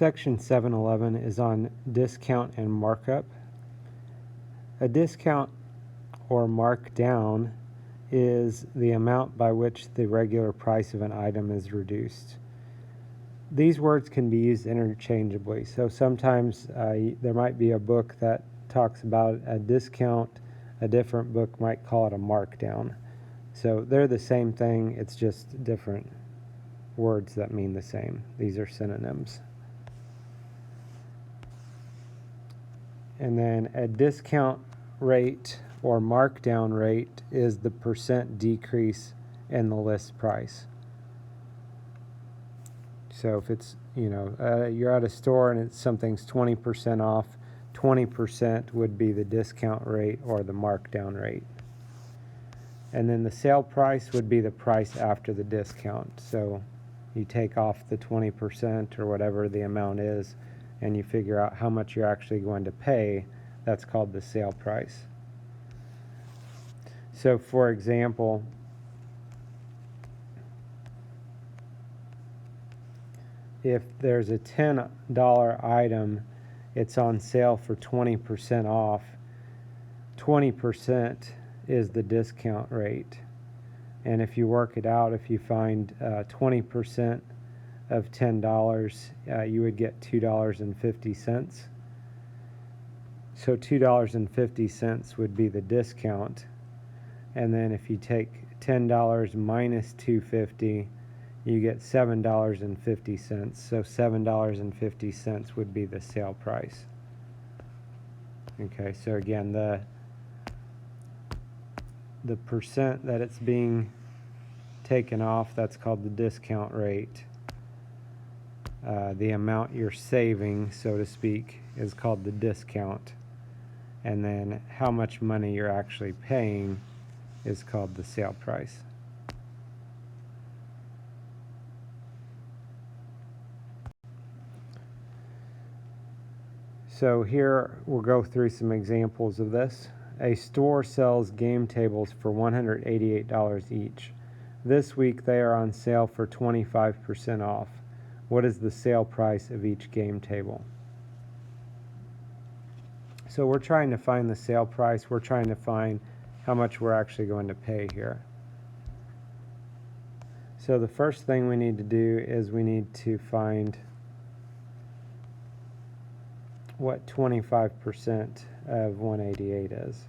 Section 711 is on discount and markup. A discount or markdown is the amount by which the regular price of an item is reduced. These words can be used interchangeably. So sometimes there might be a book that talks about a discount, a different book might call it a markdown. So they're the same thing, it's just different words that mean the same. These are synonyms. And then a discount rate or markdown rate is the percent decrease in the list price. So if it's, you're at a store and something's 20% off, 20% would be the discount rate or the markdown rate. And then the sale price would be the price after the discount. So you take off the 20% or whatever the amount is, and you figure out how much you're actually going to pay. That's called the sale price. So for example, if there's a $10 item, it's on sale for 20% off. 20% is the discount rate. And if you work it out, if you find 20% of $10, you would get $2.50. So $2.50 would be the discount. And then if you take $10 minus $2.50, you get $7.50. So $7.50 would be the sale price. Okay, so again, the percent that it's being taken off, that's called the discount rate. The amount you're saving, so to speak, is called the discount. And then how much money you're actually paying is called the sale price. So here we'll go through some examples of this. A store sells game tables for $188 each. This week they are on sale for 25% off. What is the sale price of each game table? So we're trying to find the sale price. We're trying to find how much we're actually going to pay here. So the first thing we need to do is we need to find what 25% of 188 is.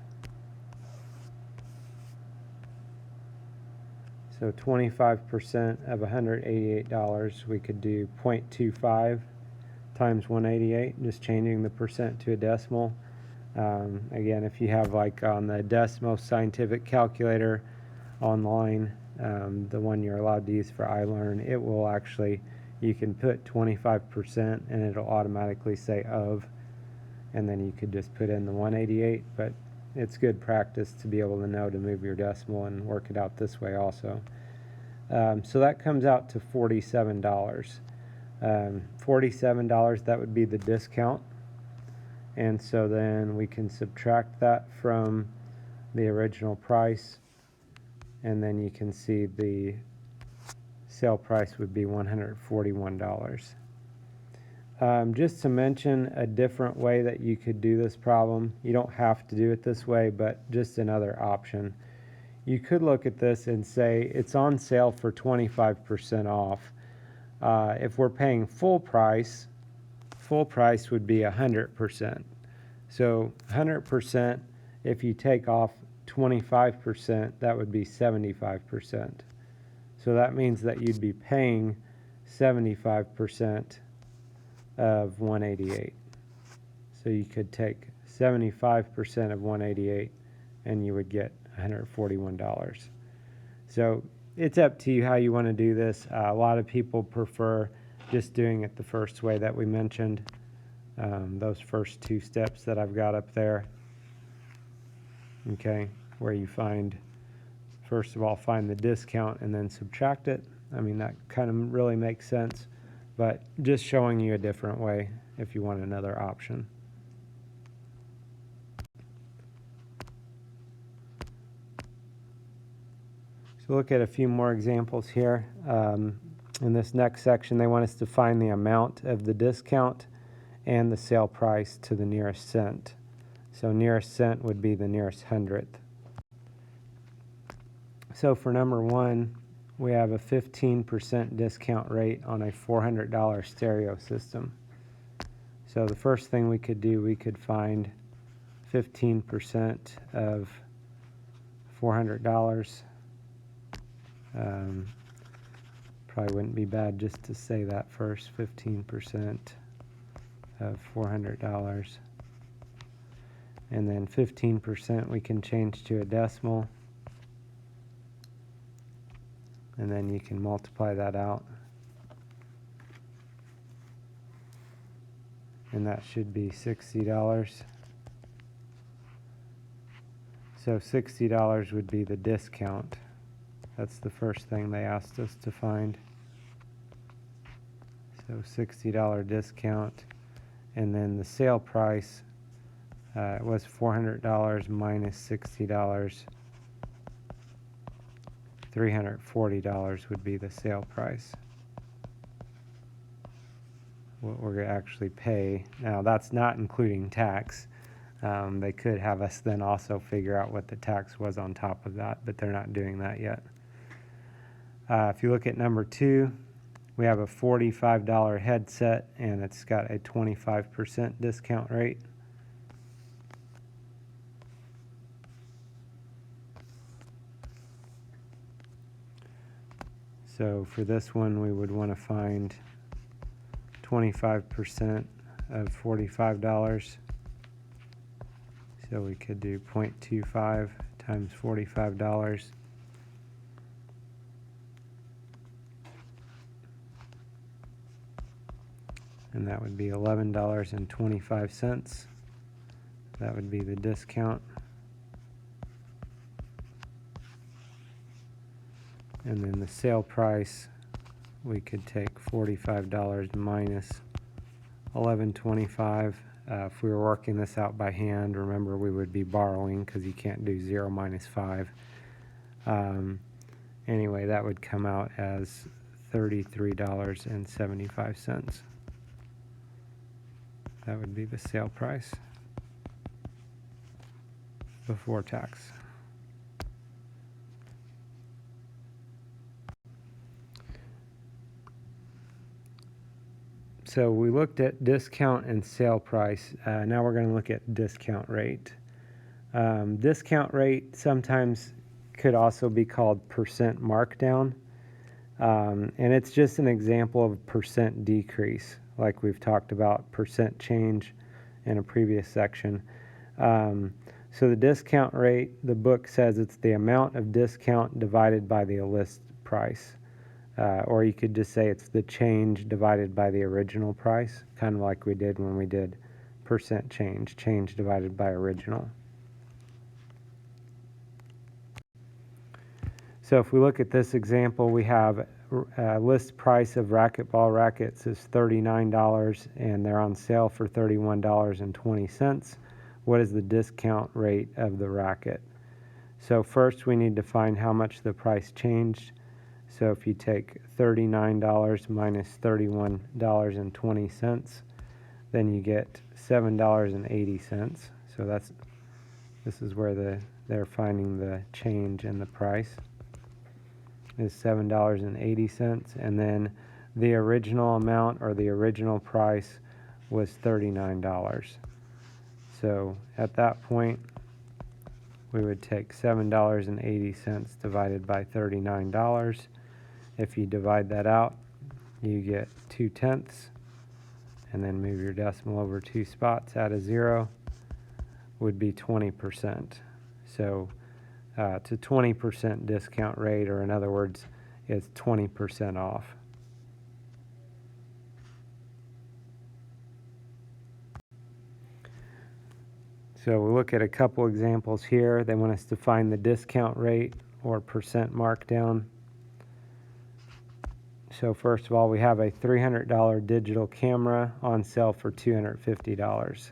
So 25% of $188, we could do 0.25 times 188, just changing the percent to a decimal. Again, if you have like on the Decimal Scientific Calculator online, the one you're allowed to use for iLearn, it will actually, you can put 25% and it'll automatically say of, and then you could just put in the 188, but it's good practice to be able to know to move your decimal and work it out this way also. So that comes out to $47. $47, that would be the discount. And so then we can subtract that from the original price, and then you can see the sale price would be $141. Just to mention a different way that you could do this problem. You don't have to do it this way, but just another option. You could look at this and say it's on sale for 25% off. If we're paying full price would be 100%. So 100%, if you take off 25%, that would be 75%. So that means that you'd be paying 75% of 188. So you could take 75% of 188 and you would get $141. So it's up to you how you want to do this. A lot of people prefer just doing it the first way that we mentioned, those first two steps that I've got up there. Okay, where you find, first of all, find the discount and then subtract it. I mean, that kind of really makes sense, but just showing you a different way if you want another option. So look at a few more examples here. In this next section, they want us to find the amount of the discount and the sale price to the nearest cent. So nearest cent would be the nearest hundredth. So for number 1, we have a 15% discount rate on a $400 stereo system. So the first thing we could do, we could find 15% of $400. Probably wouldn't be bad just to say that first, 15% of $400. And then 15% we can change to a decimal. And then you can multiply that out. And that should be $60. So $60 would be the discount. That's the first thing they asked us to find. So $60 discount. And then the sale price was $400 minus $60. $340 would be the sale price. What we're going to actually pay. Now that's not including tax. They could have us then also figure out what the tax was on top of that, but they're not doing that yet. If you look at number 2, we have a $45 headset, and it's got a 25% discount rate. So for this one, we would want to find 25% of $45. So we could do 0.25 times $45. And that would be $11.25. That would be the discount. And then the sale price, we could take $45 minus $11.25. If we were working this out by hand, remember we would be borrowing because you can't do 0 minus 5. Anyway, that would come out as $33.75. That would be the sale price before tax. So we looked at discount and sale price. Now we're going to look at discount rate. Discount rate sometimes could also be called percent markdown. And it's just an example of percent decrease, like we've talked about percent change in a previous section. So the discount rate, the book says it's the amount of discount divided by the list price. Or you could just say it's the change divided by the original price, kind of like we did when we did percent change, change divided by original. So if we look at this example, we have list price of racquetball rackets is $39 and they're on sale for $31.20. What is the discount rate of the racket? So first we need to find how much the price changed. So if you take $39 minus $31.20, then you get $7.80. So this is where they're finding the change in the price is $7.80, and then the original amount or the original price was $39. So at that point we would take $7.80 divided by $39. If you divide that out, you get 2/10, and then move your decimal over 2 spots, add a 0, would be 20%. So it's a 20% discount rate, or in other words, it's 20% off. So we'll look at a couple examples here. They want us to find the discount rate or percent markdown. So first of all, we have a $300 digital camera on sale for $250.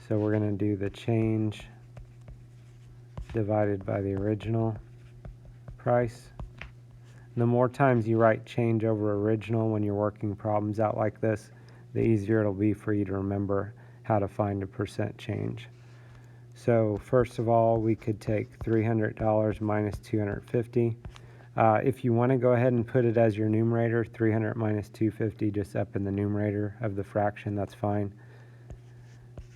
So we're going to do the change divided by the original price. the more times you write change over original when you're working problems out like this, the easier it'll be for you to remember how to find a percent change. So first of all, we could take $300 minus 250. If you want to go ahead and put it as your numerator, 300 minus 250 just up in the numerator of the fraction, that's fine.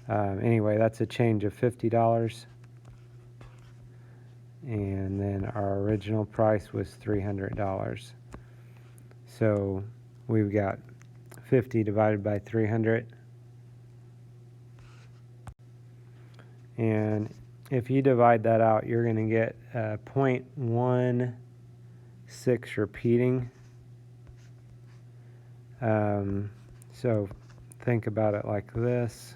Anyway, that's a change of $50. And then our original price was $300. So we've got 50 divided by 300. And if you divide that out, you're going to get 0.16 repeating. So think about it like this.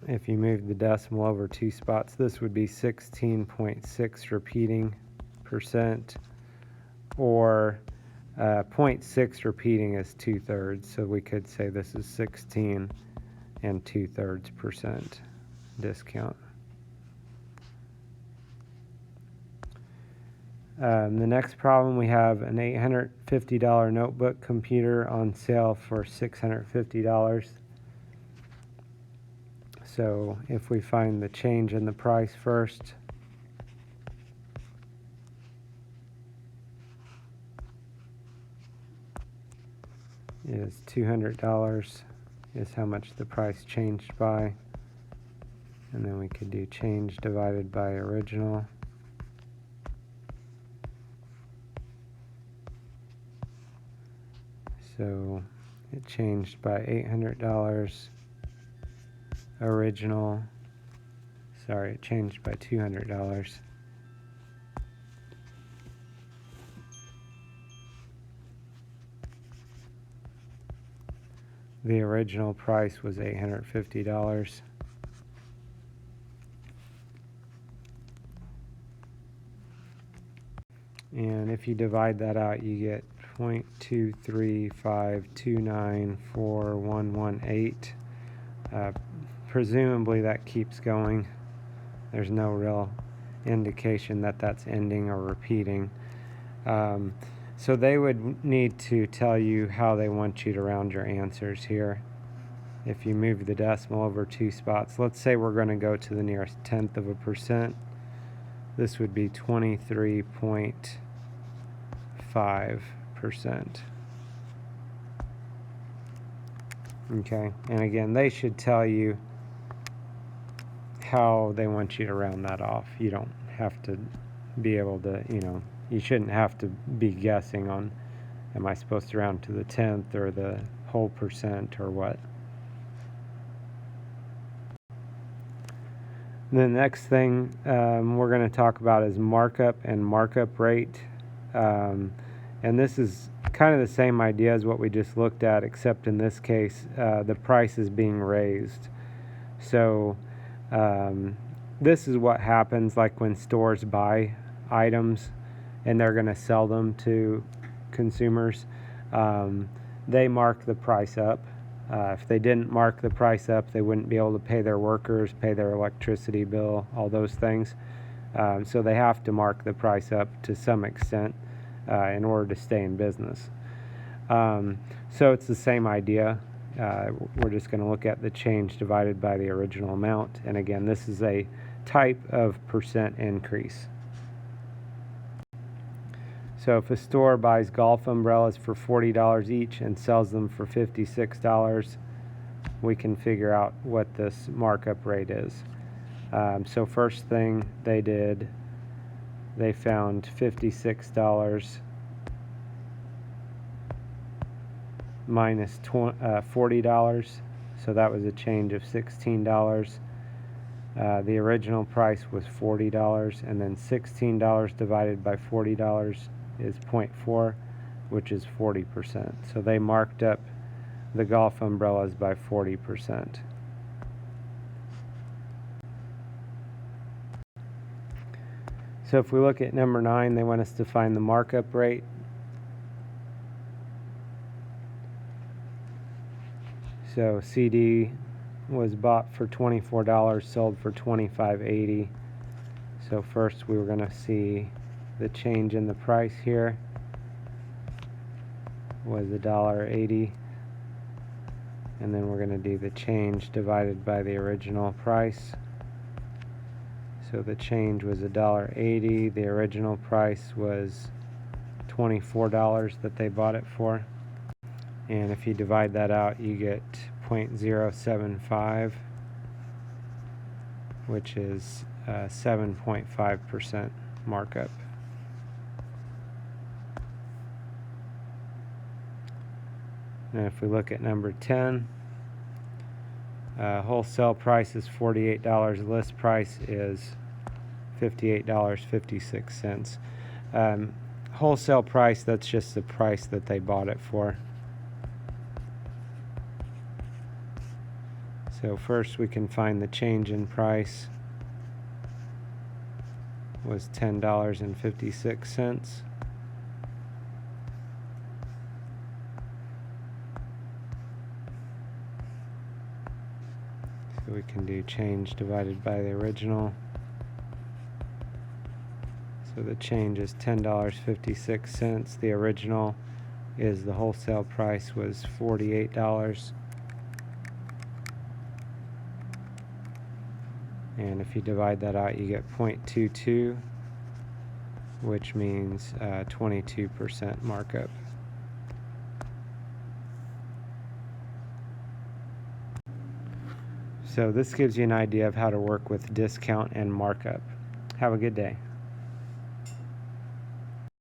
If you move the decimal over 2 spots, this would be 16.6 repeating percent, or 0.6 repeating is 2/3, so we could say this is 16 2/3% discount. The next problem, we have an $850 notebook computer on sale for $650. So if we find the change in the price first, is $200 is how much the price changed by, and then we could do change divided by original. So it changed by $800. Original, sorry, it changed by $200. The original price was $850. And if you divide that out, you get 0.235294118. Presumably that keeps going. There's no real indication that that's ending or repeating. So they would need to tell you how they want you to round your answers here. If you move the decimal over 2 spots, let's say we're going to go to the nearest tenth of a percent. This would be 23.5%. Okay, and again, they should tell you how they want you to round that off. You don't have to be able to, you shouldn't have to be guessing on, am I supposed to round to the tenth or the whole percent or what. And the next thing we're going to talk about is markup and markup rate. And this is kind of the same idea as what we just looked at, except in this case the price is being raised. So this is what happens like when stores buy items and they're going to sell them to consumers. They mark the price up. If they didn't mark the price up, they wouldn't be able to pay their workers, pay their electricity bill, all those things. So they have to mark the price up to some extent in order to stay in business. So it's the same idea. We're just going to look at the change divided by the original amount. And again, this is a type of percent increase. So if a store buys golf umbrellas for $40 each and sells them for $56, we can figure out what this markup rate is. So first thing they did, they found $56 minus $40, so that was a change of $16. The original price was $40, and then $16 divided by $40 is 0.4, which is 40%. So they marked up the golf umbrellas by 40%. So if we look at number 9, they want us to find the markup rate. So CD was bought for $24, sold for $25.80. So first we were going to see the change in the price here was $1.80, and then we're going to do the change divided by the original price. So the change was $1.80, the original price was $24 that they bought it for, and if you divide that out you get 0.075, which is 7.5% markup. And if we look at number 10, wholesale price is $48, list price is $58.56. Wholesale price, that's just the price that they bought it for. So first we can find the change in price was $10.56. So we can do change divided by the original. So the change is $10.56. The original is the wholesale price was $48. And if you divide that out, you get 0.22, which means 22% markup. So this gives you an idea of how to work with discount and markup. Have a good day.